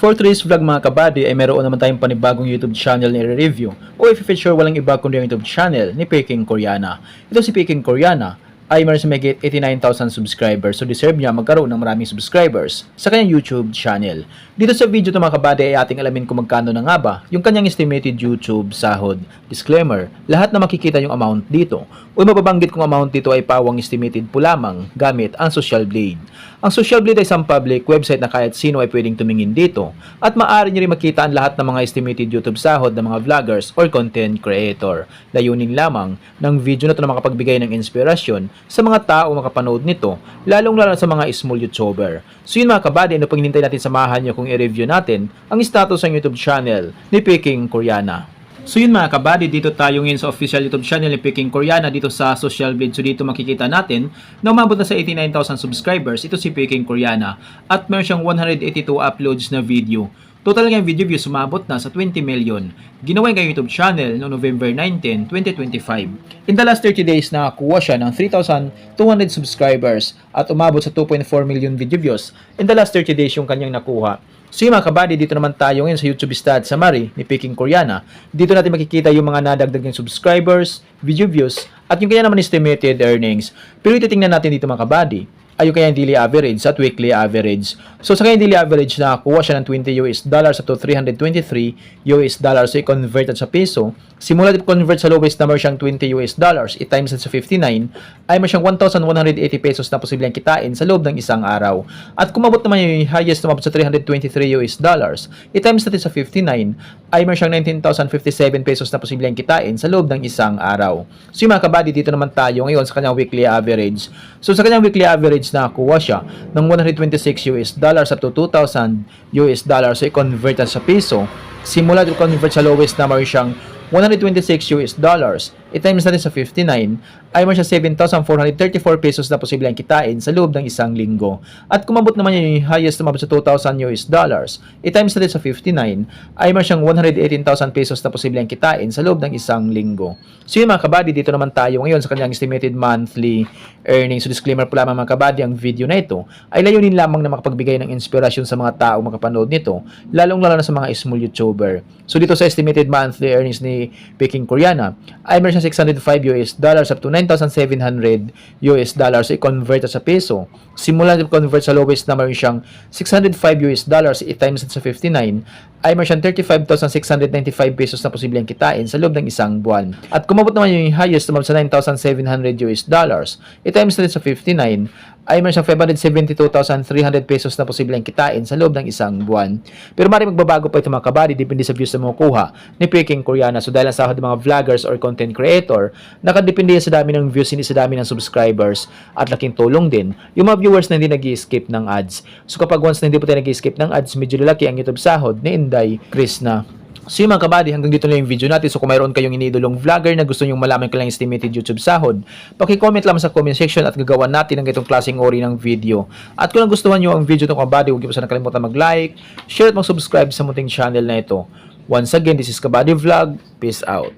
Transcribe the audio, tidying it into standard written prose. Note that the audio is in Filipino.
For today's vlog mga kabady ay meron naman tayong panibagong YouTube channel na i-review o i-feature walang iba kundi ang YouTube channel ni Peking Koreana. Ito si Peking Koreana ay meron sa mahigit 89,000 subscribers, so deserve niya magkaroon ng maraming subscribers sa kanyang YouTube channel. Dito sa video ito mga kabady ay ating alamin kung magkano na nga ba yung kanyang estimated YouTube sahod. Disclaimer, lahat na makikita yung amount dito o mababanggit kung amount dito ay pawang estimated po lamang gamit ang Social Blade. Ang Social Blade ay isang public website na kahit sino ay pwedeng tumingin dito at maaari nyo rin makita ang lahat ng mga estimated YouTube sahod ng mga vloggers or content creator. Layunin lamang ng video na ito na makapagbigay ng inspirasyon sa mga tao makapanood nito, lalong-lalo sa mga small YouTuber. So yun mga kabady, ano pang hinintay natin, samahan nyo kung i-review natin ang status ng YouTube channel ni Peking Koreana. So yun mga kabady, dito tayo ngayon sa official YouTube channel ni Peking Koreana dito sa Social Blade. So dito makikita natin na umabot na sa 89,000 subscribers. Ito si Peking Koreana at meron siyang 182 uploads na video. Total ng video views umabot na sa 20 million. Ginawa yung YouTube channel no November 19, 2025. In the last 30 days nakakuha siya ng 3,200 subscribers at umabot sa 2.4 million video views. In the last 30 days yung kanyang nakuha. So yung mga kabady, dito naman tayo ngayon sa YouTube stats summary ni Peking Koreana. Dito natin makikita yung mga nadagdag ng subscribers, video views, at yung kanya naman estimated earnings. Pero ititingnan natin dito mga kabady ay yung kanyang daily average at weekly average. So sa kanyang daily average nakakuha siya ng $20 up to $323. So i-converted sa peso, simula i-convert sa lowest number siyang $20, i-times sa 59, ay may siyang 1,180 pesos na posibleng kitain sa loob ng isang araw. At kumabot naman yung highest umabot sa $323, i-times natin sa 59, ay may siyang 19,057 pesos na posibleng kitain sa loob ng isang araw. So yung mga kabady, dito naman tayo ngayon sa kanyang weekly average. So sa kanyang weekly average nakakuha siya ng $126 up to $2,000. So i-convert sa peso, simula i-convert sa lowest number siyang $126, i-times natin sa 59, ay may siya 7,434 pesos na posibleng kitain sa loob ng isang linggo. At kumabot naman yung highest umabot sa $2,000, i-times natin sa 59, ay may siyang 118,000 pesos na posibleng kitain sa loob ng isang linggo. So yun mga kabady, dito naman tayo ngayon sa kanyang estimated monthly earnings. So disclaimer po lamang mga kabady, ang video na ito ay layunin lamang na makapagbigay ng inspirasyon sa mga tao makapanood nito, lalong-lalo na sa mga small YouTuber. So dito sa estimated monthly earnings ni Peking Koreana, ay meron siyang $605 up to $9,700. So i-convert sa peso, simula i-convert sa lowest number siyang $605, i-times sa 59, ay meron siyang 35,695 pesos na posibleng kitain sa loob ng isang buwan. At kumabot naman yung highest umabot sa $9,700, i-times natin sa 59, ay meron siyang 572,300 pesos na posibleng kitain sa loob ng isang buwan. Pero maaaring magbabago pa ito mga kabady, depende sa views na makukuha ni Peking Koreana. So dahil ang sahod ng mga vloggers or content creator, nakadepende sa dami ng views, hindi sa dami ng subscribers, at laking tulong din yung mga viewers na hindi nag-skip ng ads. So kapag once na hindi po tayo nag-skip ng ads, medyo lalaki ang YouTube sahod ni Inday Krishna. So yung mga kabady, hanggang dito na yung video natin. So kung mayroon kayong iniidolong vlogger na gusto nyong malaman ko lang estimated YouTube sahod, paki-comment lang sa comment section at gagawan natin ng itong klaseng ori ng video. At kung nagustuhan nyo ang video itong kabady, huwag niyo po sana kalimutan mag-like, share at mag-subscribe sa munting channel na ito. Once again, this is Kabady Vlog. Peace out.